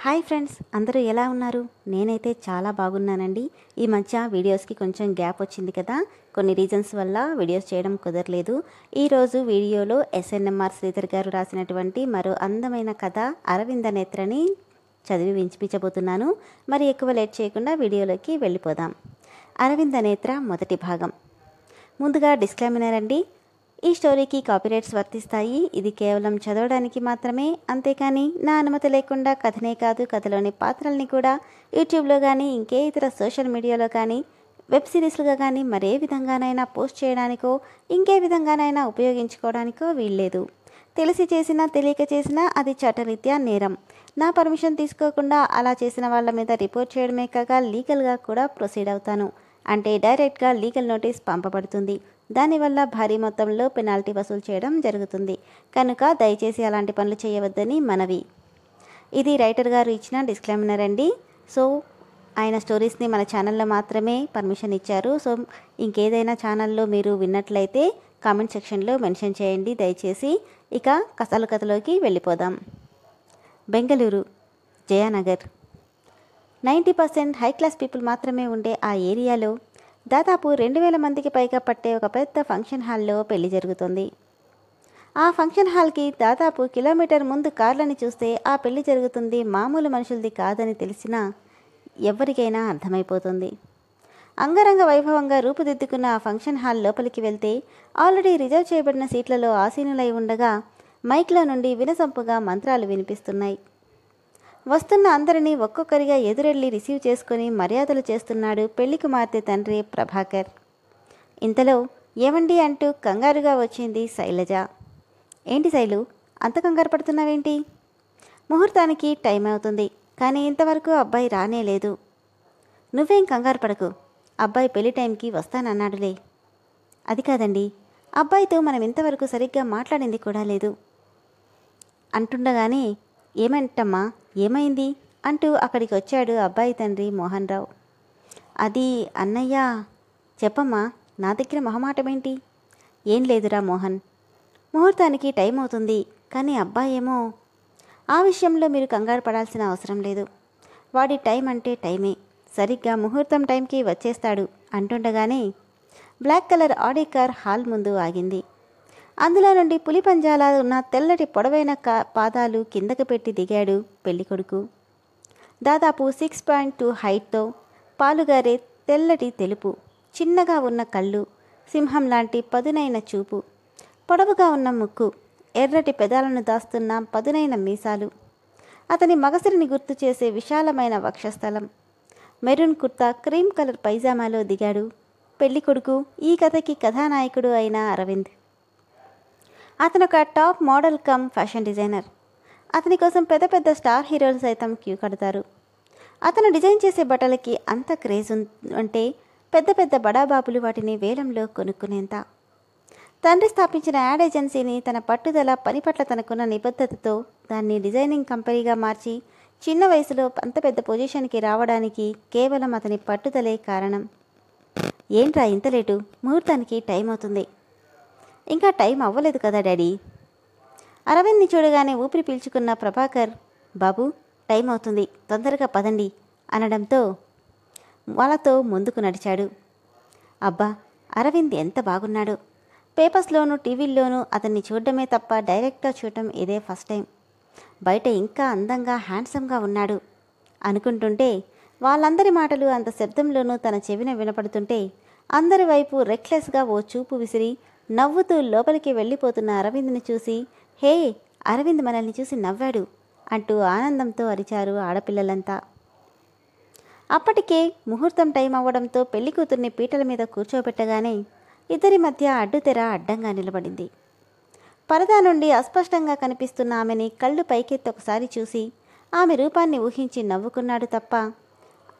Hi friends, అందరూ ఎలా ఉన్నారు? నేనైతే చాలా బాగున్నానండి. ఈ మధ్య వీడియోస్కి కొంచెం గ్యాప్ వచ్చింది కదా, కొన్ని రీజన్స్ వల్ల వీడియోస్ చేయడం కుదరలేదు. ఈరోజు వీడియోలో ఎస్ఎన్ఎంఆర్ శ్రీధర్ గారు రాసినటువంటి మరో అందమైన కథ అరవింద నేత్రని చదివి వినిపించబోతున్నాను. మరి ఎక్కువ లేట్ చేయకుండా వీడియోలోకి వెళ్ళిపోదాం. అరవింద నేత్ర మొదటి భాగం. ముందుగా డిస్క్లైమర్ అండి, ఈ స్టోరీకి కాపీరైట్స్ వర్తిస్తాయి. ఇది కేవలం చదవడానికి మాత్రమే, అంతేకాని నా అనుమతి లేకుండా కథనే కాదు, కథలోని పాత్రల్ని కూడా యూట్యూబ్లో కానీ ఇంకే ఇతర సోషల్ మీడియాలో కానీ వెబ్ సిరీస్లుగా కానీ మరే విధంగానైనా పోస్ట్ చేయడానికో ఇంకే విధంగానైనా ఉపయోగించుకోవడానికో వీల్లేదు. తెలిసి చేసినా తెలియక చేసినా అది చట్టరీత్యా నేరం. నా పర్మిషన్ తీసుకోకుండా అలా చేసిన వాళ్ళ మీద రిపోర్ట్ చేయడమే కాక లీగల్గా కూడా ప్రొసీడ్ అవుతాను. అంటే డైరెక్ట్గా లీగల్ నోటీస్ పంపబడుతుంది. దానివల్ల భారీ మొత్తంలో పెనాల్టీ వసూలు చేయడం జరుగుతుంది. కనుక దయచేసి అలాంటి పనులు చేయవద్దని మనవి. ఇది రైటర్ గారు ఇచ్చిన డిస్క్లైమర్ అండి. సో ఆయన స్టోరీస్ని మన ఛానల్లో మాత్రమే పర్మిషన్ ఇచ్చారు. సో ఇంకేదైనా ఛానల్లో మీరు విన్నట్లయితే కామెంట్ సెక్షన్లో మెన్షన్ చేయండి దయచేసి. ఇక కథలోకి వెళ్ళిపోదాం. Bengaluru, Jayanagar. 90% high class people మాత్రమే ఉండే ఆ ఏరియాలో దాదాపు 2000 మందికి పైగా పట్టే ఒక పెద్ద ఫంక్షన్ హాల్లో పెళ్లి జరుగుతుంది. ఆ ఫంక్షన్ హాల్కి దాదాపు కిలోమీటర్ ముందు కార్లని చూస్తే ఆ పెళ్లి జరుగుతుంది మామూలు మనుషులది కాదని తెలిసినా ఎవరికైనా అర్థమైపోతుంది. అంగరంగ వైభవంగా రూపుదిద్దుకున్న ఆ ఫంక్షన్ హాల్ లోపలికి వెళ్తే ఆల్రెడీ రిజర్వ్ చేయబడిన సీట్లలో ఆసీనులై ఉండగా మైక్లో నుండి వినసొంపుగా మంత్రాలు వినిపిస్తున్నాయి. వస్తున్న అందరినీ ఒక్కొక్కరిగా ఎదురెళ్ళి రిసీవ్ చేసుకుని మర్యాదలు చేస్తున్నాడు పెళ్లి కుమార్తె తండ్రి ప్రభాకర్. ఇంతలో ఏమండి అంటూ కంగారుగా వచ్చింది శైలజ. ఏంటి శైలు, అంత కంగారు పడుతున్నావేంటి? ముహూర్తానికి టైం అవుతుంది, కానీ ఇంతవరకు అబ్బాయి రానేలేదు. నువ్వేం కంగారు పడకు, అబ్బాయి పెళ్లి టైంకి వస్తానన్నాడులే. అది కాదండి, అబ్బాయితో మనం ఇంతవరకు సరిగ్గా మాట్లాడింది కూడా లేదు అంటుండగానే ఏమంటమ్మా, ఏమైంది అంటూ అక్కడికి వచ్చాడు అబ్బాయి తండ్రి మోహన్ రావు. అది అన్నయ్య. చెప్పమ్మా, నా దగ్గర మొహమాటమేంటి? ఏం లేదురా మోహన్, ముహూర్తానికి టైం అవుతుంది, కానీ అబ్బాయి ఏమో. ఆ విషయంలో మీరు కంగారు పడాల్సిన అవసరం లేదు. వాడి టైం అంటే టైమే, సరిగ్గా ముహూర్తం టైంకి వచ్చేస్తాడు అంటుండగానే black colour Audi car hall ముందు ఆగింది. అందులో నుండి పులి పంజాలా ఉన్న తెల్లటి పొడవైన పాదాలు కిందకు పెట్టి దిగాడు పెళ్ళికొడుకు. దాదాపు 6.2 హైట్తో పాలుగారే తెల్లటి తెలుపు, చిన్నగా ఉన్న కళ్ళు, సింహం లాంటి పదునైన చూపు, పొడవుగా ఉన్న ముక్కు, ఎర్రటి పెదాలను దాస్తున్న పదునైన మీసాలు, అతని మగసిరిని గుర్తు చేసే విశాలమైన వక్షస్థలం. మెరూన్ కుర్తా, క్రీమ్ కలర్ పైజామాలో దిగాడు పెళ్ళికొడుకు, ఈ కథకి కథానాయకుడు అయిన అరవింద్. అతను ఒక top model come fashion designer. అతని కోసం పెద్ద పెద్ద స్టార్ హీరోలు సైతం క్యూ కడతారు. అతను డిజైన్ చేసే బట్టలకి అంత క్రేజ్ అంటే పెద్ద పెద్ద బడాబాబులు వాటిని వేలంలో కొనుక్కునేంత. తండ్రి స్థాపించిన యాడ్ ఏజెన్సీని తన పట్టుదల, పని పట్ల తనకున్న నిబద్ధతతో దాన్ని డిజైనింగ్ కంపెనీగా మార్చి చిన్న వయసులో అంత పెద్ద పొజిషన్కి రావడానికి కేవలం అతని పట్టుదలే కారణం. ఏంట్రా ఇంత లేటు, ముహూర్తానికి టైం అవుతుంది. ఇంకా టైం అవ్వలేదు కదా డాడీ. అరవింద్ని చూడగానే ఊపిరి పీల్చుకున్న ప్రభాకర్, బాబు టైం అవుతుంది, తొందరగా పదండి అనడంతో వాళ్ళతో ముందుకు నడిచాడు. అబ్బా, అరవింద్ ఎంత బాగున్నాడు. పేపర్స్లోనూ టీవీల్లోనూ అతన్ని చూడడమే తప్ప డైరెక్ట్గా చూడటం ఇదే ఫస్ట్ టైం. బయట ఇంకా అందంగా హ్యాండ్సమ్గా ఉన్నాడు అనుకుంటుంటే వాళ్ళందరి మాటలు అంత శబ్దంలోనూ తన చెవిన వినపడుతుంటే అందరి వైపు రెక్లెస్గా ఓ చూపు విసిరి నవ్వుతూ లోపలికి వెళ్ళిపోతున్న అరవింద్ని చూసి, హే, అరవింద్ మనల్ని చూసి నవ్వాడు అంటూ ఆనందంతో అరిచారు ఆడపిల్లలంతా. అప్పటికే ముహూర్తం టైం అవ్వడంతో పెళ్లి కూతుర్ని పీటల మీద కూర్చోబెట్టగానే ఇద్దరి మధ్య అడ్డుతెర అడ్డంగా నిలబడింది. పరదా నుండి అస్పష్టంగా కనిపిస్తున్న ఆమెని కళ్ళు పైకెత్తి ఒకసారి చూసి ఆమె రూపాన్ని ఊహించి నవ్వుకున్నాడు తప్ప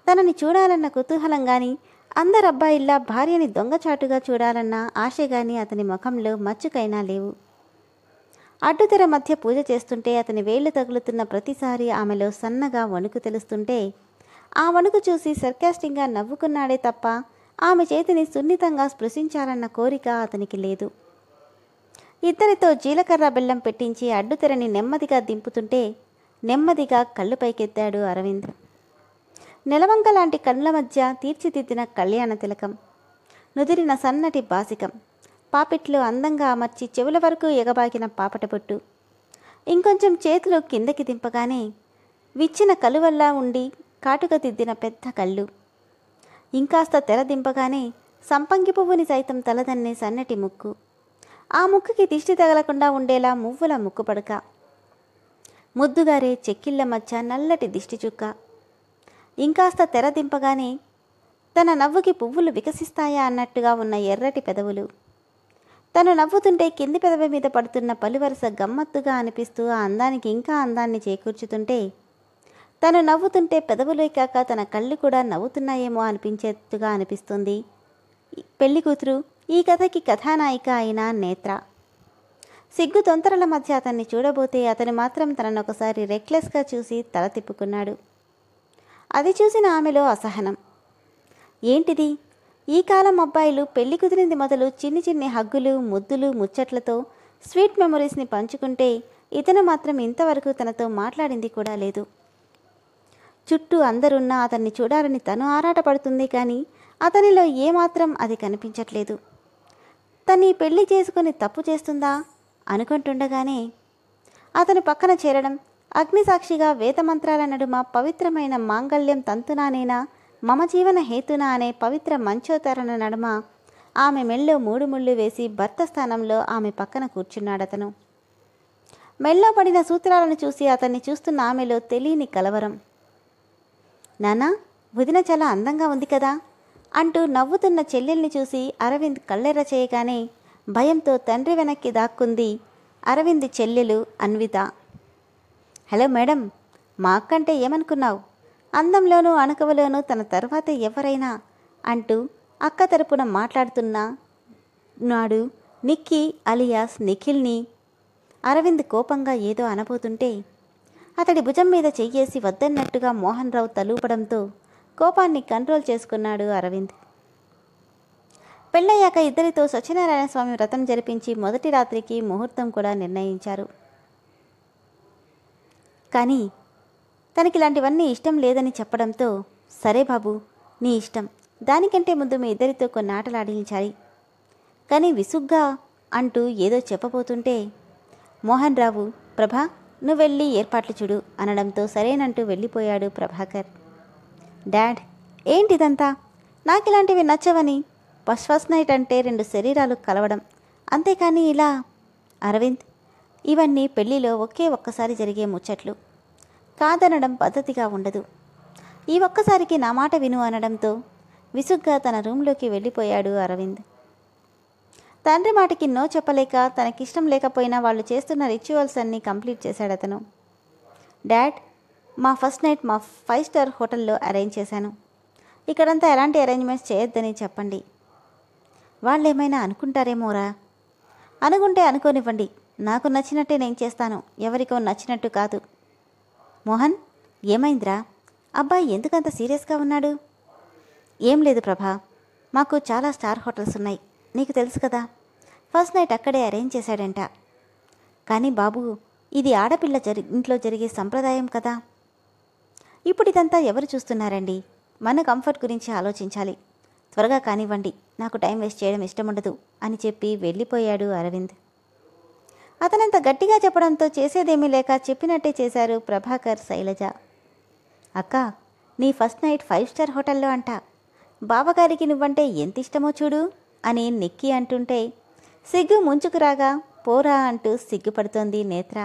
తనని చూడాలన్న కుతూహలం గాని, అందరబ్బాయిల్లా భార్యని దొంగచాటుగా చూడాలన్న ఆశ గాని అతని ముఖంలో మచ్చుకైనా లేవు. అడ్డుతెర మధ్య పూజ చేస్తుంటే అతని వేళ్లు తగులుతున్న ప్రతిసారి ఆమెలో సన్నగా వణుకు తెలుస్తుంటే ఆ వణుకు చూసి సర్కాస్టింగ్గా నవ్వుకున్నాడే తప్ప ఆమె చేతిని సున్నితంగా స్పృశించాలన్న కోరిక అతనికి లేదు. ఇద్దరితో జీలకర్ర బెల్లం పెట్టించి అడ్డుతెరని నెమ్మదిగా దింపుతుంటే నెమ్మదిగా కళ్ళు పైకెత్తాడు అరవింద్. నెలవంక లాంటి కళ్ళ మధ్య తీర్చిదిద్దిన కళ్యాణ తిలకం, నుదిరిన సన్నటి బాసికం, పాపిట్లో అందంగా అమర్చి చెవుల వరకు ఎగబాకిన పాపటబొట్టు, ఇంకొంచెం చేతులు కిందకి దింపగానే విచ్చిన కలువల్లా ఉండి కాటుక దిద్దిన పెద్ద కళ్ళు, ఇంకాస్త తెర దింపగానే సంపంగి పువ్వుని సైతం తలదన్నే సన్నటి ముక్కు, ఆ ముక్కుకి దిష్టి తగలకుండా ఉండేలా మువ్వుల ముక్కు పడక, ముద్దుగారే చెక్కిళ్ల మధ్య నల్లటి దిష్టి చుక్క, ఇంకాస్త తెర దింపగానే తన నవ్వుకి పువ్వులు వికసిస్తాయా అన్నట్టుగా ఉన్న ఎర్రటి పెదవులు, తను నవ్వుతుంటే కింది పెదవి మీద పడుతున్న పలువరుస గమ్మత్తుగా అనిపిస్తూ ఆ అందానికి ఇంకా అందాన్ని చేకూర్చుతుంటే, తను నవ్వుతుంటే పెదవులే కాక తన కళ్ళు కూడా నవ్వుతున్నాయేమో అనిపించేట్టుగా అనిపిస్తుంది పెళ్లి కూతురు, ఈ కథకి కథానాయిక అయిన నేత్ర. సిగ్గు తొంతరల మధ్య అతన్ని చూడబోతే అతను మాత్రం తననొకసారి రెక్లెస్గా చూసి తల తిప్పుకున్నాడు. అది చూసిన ఆమెలో అసహనం. ఏంటిది, ఈ కాలం అబ్బాయిలు పెళ్లి కుదిరింది మొదలు చిన్ని చిన్ని హగ్గులు, ముద్దులు, ముచ్చట్లతో స్వీట్ మెమొరీస్ని పంచుకుంటే ఇతను మాత్రం ఇంతవరకు తనతో మాట్లాడింది కూడా లేదు. చుట్టూ అందరున్నా అతన్ని చూడాలని తను ఆరాటపడుతుంది, కానీ అతనిలో ఏమాత్రం అది కనిపించట్లేదు. తను ఈ పెళ్లి చేసుకుని తప్పు చేస్తుందా అనుకుంటుండగానే అతని పక్కన చేరడం, అగ్నిసాక్షిగా వేదమంత్రాల నడుమ పవిత్రమైన మాంగళ్యం తంతునానేనా మమ జీవన హేతునా అనే పవిత్ర మంచోతరణ నడుమ ఆమె మెళ్ళో 3 ముళ్ళు వేసి భర్త స్థానంలో ఆమె పక్కన కూర్చున్నాడతను. మెళ్ళో పడిన సూత్రాలను చూసి అతన్ని చూస్తున్న ఆమెలో తెలియని కలవరం. నానా, వదిన చాలా అందంగా ఉంది కదా అంటూ నవ్వుతున్న చెల్లెల్ని చూసి అరవింద్ కళ్ళెర్ర చేయగానే భయంతో తండ్రి వెనక్కి దాక్కుంది అరవింద్ చెల్లెలు అన్విత. హలో మేడం, మా అక్కంటే ఏమనుకున్నావు, అందంలోనూ అణుకవలోనూ తన తర్వాత ఎవరైనా అంటూ అక్క తరపున మాట్లాడుతున్న నాడు నిక్కీ అలియాస్ నిఖిల్ని అరవింద్ కోపంగా ఏదో అనబోతుంటే అతడి భుజం మీద చెయ్యేసి వద్దన్నట్టుగా మోహన్ రావు తలూపడంతో కోపాన్ని కంట్రోల్ చేసుకున్నాడు అరవింద్. పెళ్ళయ్యాక ఇద్దరితో సత్యనారాయణ స్వామి వ్రతం జరిపించి మొదటి రాత్రికి ముహూర్తం కూడా నిర్ణయించారు. కానీ తనకిలాంటివన్నీ ఇష్టం లేదని చెప్పడంతో, సరే బాబు నీ ఇష్టం, దానికంటే ముందు మీ ఇద్దరితో కొన్ని ఆటలు ఆడించాలి కానీ విసుగ్గా అంటూ ఏదో చెప్పబోతుంటే మోహన్ రావు, ప్రభా నువ్వెళ్ళి ఏర్పాట్లు చూడు అనడంతో సరేనంటూ వెళ్ళిపోయాడు ప్రభాకర్. డాడ్, ఏంటిదంతా, నాకిలాంటివి నచ్చవని. ఫస్ట్ నైట్ అంటే 2 శరీరాలు కలవడం, అంతేకాని ఇలా. అరవింద్, ఇవన్నీ పెళ్లిలో ఒక్కసారి జరిగే ముచ్చట్లు, కాదనడం పద్ధతిగా ఉండదు. ఈ ఒక్కసారికి నా మాట విను అనడంతో విసుగ్గా తన రూంలోకి వెళ్ళిపోయాడు అరవింద్. తండ్రి మాటకి నో చెప్పలేక తనకిష్టం లేకపోయినా వాళ్ళు చేస్తున్న రిచువల్స్ అన్నీ కంప్లీట్ చేశాడతను. డాడ్, మా ఫస్ట్ నైట్ మా 5 స్టార్ హోటల్లో అరేంజ్ చేశాను. ఇక్కడంతా ఎలాంటి అరేంజ్మెంట్స్ చేయొద్దని చెప్పండి. వాళ్ళేమైనా అనుకుంటారేమోరా. అనుకుంటే అనుకోనివ్వండి, నాకు నచ్చినట్టే నేను చేస్తాను, ఎవరికో నచ్చినట్టు కాదు. మోహన్, ఏమైందిరా, అబ్బాయి ఎందుకంత సీరియస్గా ఉన్నాడు? ఏం లేదు ప్రభా, మాకు చాలా స్టార్ హోటల్స్ ఉన్నాయి, నీకు తెలుసు కదా. ఫస్ట్ నైట్ అక్కడే అరేంజ్ చేశాడంట. కానీ బాబు, ఇది ఆడపిల్ల ఇంట్లో జరిగే సంప్రదాయం కదా. ఇప్పుడు ఇదంతా ఎవరు చూస్తున్నారండి, మన కంఫర్ట్ గురించి ఆలోచించాలి. త్వరగా కానివ్వండి, నాకు టైం వేస్ట్ చేయడం ఇష్టం ఉండదు అని చెప్పి వెళ్ళిపోయాడు అరవింద్. అతనంత గట్టిగా చెప్పడంతో చేసేదేమీ లేక చెప్పినట్టే చేశారు ప్రభాకర్, శైలజ. అక్క, నీ ఫస్ట్ నైట్ 5 స్టార్ హోటల్లో అంట. బావగారికి నువ్వంటే ఎంత ఇష్టమో చూడు అని నిక్కీ అంటుంటే సిగ్గు ముంచుకురాగా పోరా అంటూ సిగ్గుపడుతోంది నేత్ర.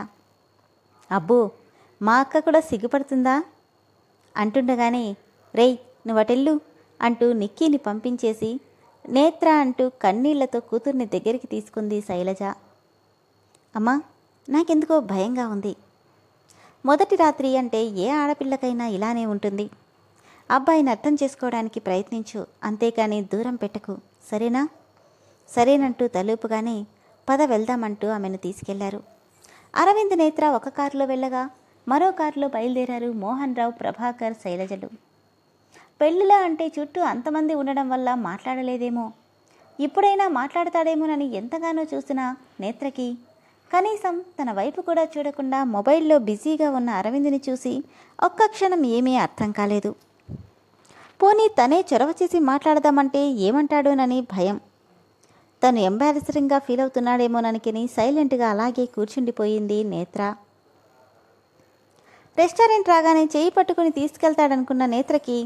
అబ్బో, మా అక్క కూడా సిగ్గుపడుతుందా అంటుండగానే, రేయ్ నువ్వటెళ్ళు అంటూ నిక్కీని పంపించేసి నేత్ర అంటూ కన్నీళ్లతో కూతుర్ని దగ్గరికి తీసుకుంది శైలజ. అమ్మా, నాకెందుకో భయంగా ఉంది. మొదటి రాత్రి అంటే ఏ ఆడపిల్లకైనా ఇలానే ఉంటుంది. అబ్బాయిని అర్థం చేసుకోవడానికి ప్రయత్నించు, అంతేకాని దూరం పెట్టకు, సరేనా? సరేనంటూ తలూపుగానే పద వెళ్దామంటూ ఆమెను తీసుకెళ్లారు. అరవింద్, నేత్ర ఒక కారులో వెళ్ళగా మరో కారులో బయలుదేరారు మోహన్ రావు, ప్రభాకర్, శైలజలు. పెళ్ళిలా అంటే చుట్టూ అంతమంది ఉండడం వల్ల మాట్లాడలేదేమో, ఇప్పుడైనా మాట్లాడతాడేమోనని ఎంతగానో చూసినా నేత్రకి కనీసం తన వైపు కూడా చూడకుండా మొబైల్లో బిజీగా ఉన్న అరవింద్ని చూసి ఒక్క క్షణం ఏమీ అర్థం కాలేదు. పోనీ తనే చొరవ చేసి మాట్లాడదామంటే ఏమంటాడోనని భయం. తను ఎంబారసింగ్గా ఫీల్ అవుతున్నాడేమోననికిని సైలెంట్గా అలాగే కూర్చుండిపోయింది నేత్ర. రెస్టారెంట్ రాగానే చేయి పట్టుకుని తీసుకెళ్తాడనుకున్న నేత్రకి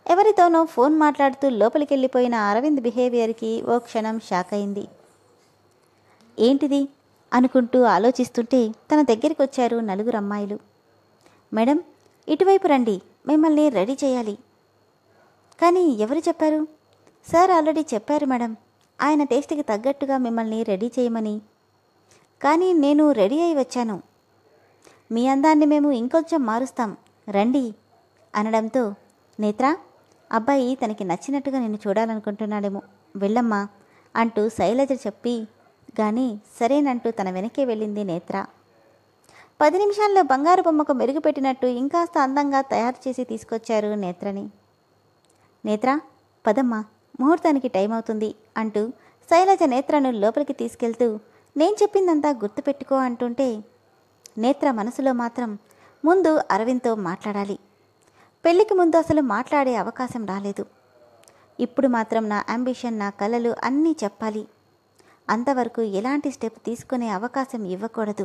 ఎవరితోనో ఫోన్ మాట్లాడుతూ లోపలికెళ్ళిపోయిన అరవింద్ బిహేవియర్కి ఓ క్షణం షాక్ అయింది. ఏంటిది అనుకుంటూ ఆలోచిస్తుంటే తన దగ్గరికి వచ్చారు నలుగురు అమ్మాయిలు. మేడం, ఇటువైపు రండి, మిమ్మల్ని రెడీ చేయాలి. కానీ ఎవరు చెప్పారు? సార్ ఆల్రెడీ చెప్పారు మేడం, ఆయన టేస్ట్కి తగ్గట్టుగా మిమ్మల్ని రెడీ చేయమని. కానీ నేను రెడీ అయి వచ్చాను, మీ అందాన్ని మేము ఇంకొంచెం మారుస్తాం రండి అనడంతో, నేత్ర, అబ్బాయి తనకి నచ్చినట్టుగా నిన్ను చూడాలనుకుంటున్నాడేమో, వెళ్ళమ్మా అంటూ శైలజ చెప్పి కానీ సరేనంటూ తన వెనకే వెళ్ళింది నేత్ర. 10 నిమిషాల్లో బంగారు బొమ్మకు మెరుగుపెట్టినట్టు ఇంకాస్త అందంగా తయారు చేసి తీసుకొచ్చారు నేత్రని. నేత్ర, పదమ్మా, ముహూర్తానికి టైం అవుతుంది అంటూ శైలజ నేత్రను లోపలికి తీసుకెళ్తూ నేను చెప్పిందంతా గుర్తుపెట్టుకో అంటుంటే నేత్ర మనసులో మాత్రం ముందు అరవింద్తో మాట్లాడాలి. పెళ్లికి ముందు అసలు మాట్లాడే అవకాశం రాలేదు. ఇప్పుడు మాత్రం నా అంబిషన్, నా కలలు అన్నీ చెప్పాలి. అంతవరకు ఎలాంటి స్టెప్ తీసుకునే అవకాశం ఇవ్వకూడదు.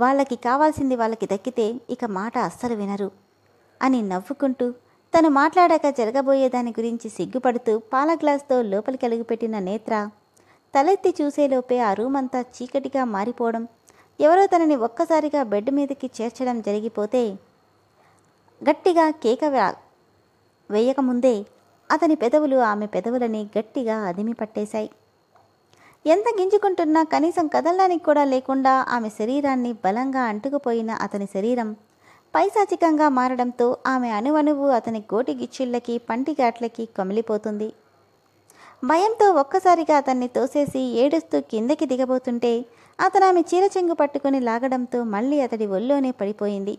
వాళ్ళకి కావాల్సింది వాళ్ళకి దక్కితే ఇక మాట అస్సలు వినరు అని నవ్వుకుంటూ తను మాట్లాడాక జరగబోయేదాని గురించి సిగ్గుపడుతూ పాల గ్లాస్తో లోపలికి అడుగుపెట్టిన నేత్ర తలెత్తి చూసేలోపే ఆ రూమ్ అంతా చీకటిగా మారిపోవడం, ఎవరో తనని ఒక్కసారిగా బెడ్ మీదకి చేర్చడం జరిగిపోతే గట్టిగా కేక వేయకముందే అతని పెదవులు ఆమె పెదవులని గట్టిగా అదిమి పట్టేశాయి. ఎంత గింజుకుంటున్నా కనీసం కదలడానికి కూడా లేకుండా ఆమె శరీరాన్ని బలంగా అంటుకుపోయిన అతని శరీరం పైశాచికంగా మారడంతో ఆమె అణువణువు అతని గోటి గిచ్చిళ్ళకి పంటిగాట్లకి కమిలిపోతుంది. భయంతో ఒక్కసారిగా అతన్ని తోసేసి ఏడుస్తూ కిందకి దిగబోతుంటే అతను ఆమె చీర చెంగు పట్టుకుని లాగడంతో మళ్ళీ అతడి ఒళ్ళోనే పడిపోయింది.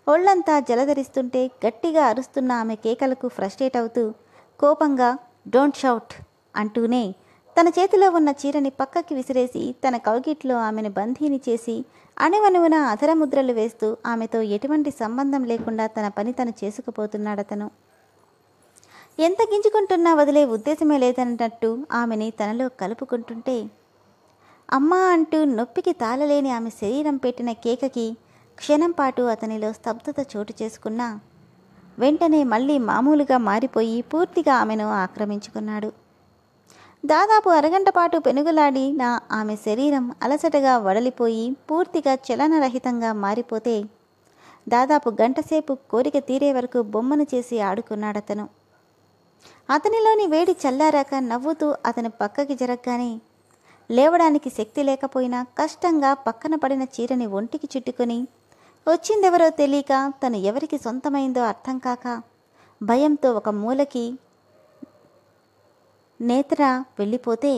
ఒళ్ళంతా జలధరిస్తుంటే గట్టిగా అరుస్తున్న ఆమె కేకలకు ఫ్రస్ట్రేట్ అవుతూ కోపంగా డోంట్ షౌట్ అంటూనే తన చేతిలో ఉన్న చీరని పక్కకి విసిరేసి తన కౌగిట్లో ఆమెను బంధీని చేసి అణువణువున అధరముద్రలు వేస్తూ ఆమెతో ఎటువంటి సంబంధం లేకుండా తన పని తను చేసుకుపోతున్నాడతను. ఎంత గింజుకుంటున్నా వదిలే ఉద్దేశమే లేదన్నట్టు ఆమెని తనలో కలుపుకుంటుంటే అమ్మా అంటూ నొప్పికి తాళలేని ఆమె శరీరం పెట్టిన కేకకి క్షణం పాటు అతనిలో స్తబ్దత చోటు చేసుకున్నా వెంటనే మళ్ళీ మామూలుగా మారిపోయి పూర్తిగా ఆమెను ఆక్రమించుకున్నాడు. దాదాపు అరగంట పాటు పెనుగులాడిన ఆమె శరీరం అలసటగా వడలిపోయి పూర్తిగా చలనరహితంగా మారిపోతే దాదాపు గంటసేపు కోరిక తీరే వరకు బొమ్మను చేసి ఆడుకున్నాడతను. అతనిలోని వేడి చల్లారాక నవ్వుతూ అతను పక్కకి జరగగానే లేవడానికి శక్తి లేకపోయినా కష్టంగా పక్కన పడిన చీరని ఒంటికి చుట్టుకొని వచ్చిందెవరో తెలియక తను ఎవరికి సొంతమైందో అర్థం కాక భయంతో ఒక మూలకి నేత్ర వెళ్ళిపోతే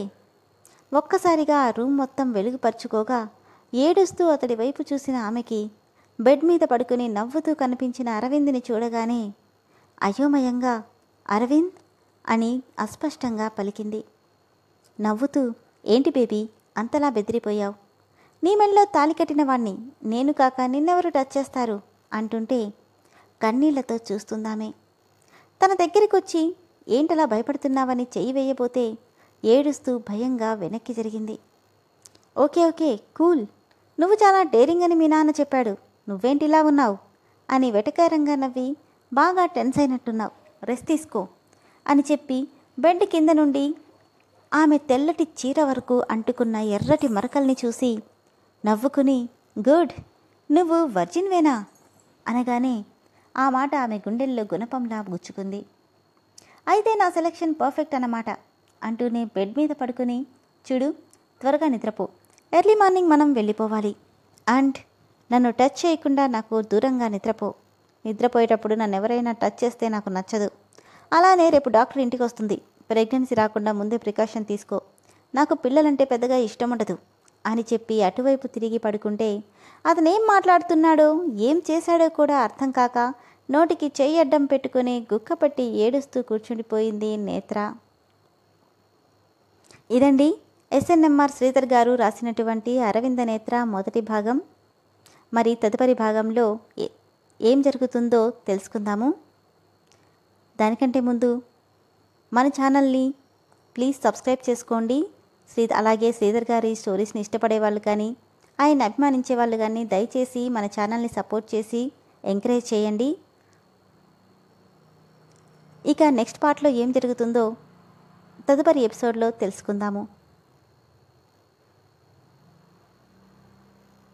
ఒక్కసారిగా ఆ రూమ్ మొత్తం వెలుగుపరుచుకోగా ఏడుస్తూ అతడి వైపు చూసిన ఆమెకి బెడ్ మీద పడుకుని నవ్వుతూ కనిపించిన అరవింద్ని చూడగానే అయోమయంగా అరవింద్ అని అస్పష్టంగా పలికింది. నవ్వుతూ ఏంటి బేబీ అంతలా బెదిరిపోయావు? నీ మెళ్ళలో తాళి కట్టిన వాణ్ణి నేను కాక నిన్నెవరు టచ్ చేస్తారు అంటుంటే కన్నీళ్లతో చూస్తుందామే. తన దగ్గరికొచ్చి ఏంటలా భయపడుతున్నావని చెయ్యి వేయబోతే ఏడుస్తూ భయంగా వెనక్కి జరిగింది. ఓకే ఓకే కూల్, నువ్వు చాలా డేరింగ్ అని మీ నాన్న చెప్పాడు, నువ్వేంటిలా ఉన్నావు అని వెటకారంగా నవ్వి బాగా టెన్స్ అయినట్టున్నావు, రెస్ట్ తీసుకో అని చెప్పి బెడ్ కింద నుండి ఆమె తెల్లటి చీర వరకు అంటుకున్న ఎర్రటి మరకల్ని చూసి నవ్వుకుని గుడ్, నువ్వు వర్జిన్వేనా అనగానే ఆ మాట ఆమె గుండెల్లో గుణపంలా గుచ్చుకుంది. అయితే నా సెలెక్షన్ పర్ఫెక్ట్ అన్నమాట అంటూనే బెడ్ మీద పడుకుని చూడు, త్వరగా నిద్రపో, ఎర్లీ మార్నింగ్ మనం వెళ్ళిపోవాలి అండ్ నన్ను టచ్ చేయకుండా నాకు దూరంగా నిద్రపో. నిద్రపోయేటప్పుడు నన్ను ఎవరైనా టచ్ చేస్తే నాకు నచ్చదు. అలానే రేపు డాక్టర్ ఇంటికి వస్తుంది, ప్రెగ్నెన్సీ రాకుండా ముందే ప్రికాషన్ తీసుకో, నాకు పిల్లలంటే పెద్దగా ఇష్టం ఉండదు అని చెప్పి అటువైపు తిరిగి పడుకుంటే అతనేం మాట్లాడుతున్నాడో ఏం చేశాడో కూడా అర్థం కాక నోటికి చెయ్యి అడ్డం పెట్టుకుని గుక్కపట్టి ఏడుస్తూ కూర్చుండిపోయింది నేత్ర. ఇదండి ఎస్ఎన్ఎంఆర్ శ్రీధర్ గారు రాసినటువంటి అరవింద నేత్ర మొదటి భాగం. మరి తదుపరి భాగంలో ఏం జరుగుతుందో తెలుసుకుందాము. దానికంటే ముందు మన ఛానల్ని ప్లీజ్ సబ్స్క్రైబ్ చేసుకోండి. అలాగే శ్రీధర్ గారి స్టోరీస్ని ఇష్టపడే వాళ్ళు కానీ ఆయన అభిమానించే వాళ్ళు కానీ దయచేసి మన ఛానల్ని సపోర్ట్ చేసి ఎంకరేజ్ చేయండి. ఇక నెక్స్ట్ పార్ట్లో ఏం జరుగుతుందో తదుపరి ఎపిసోడ్లో తెలుసుకుందాము.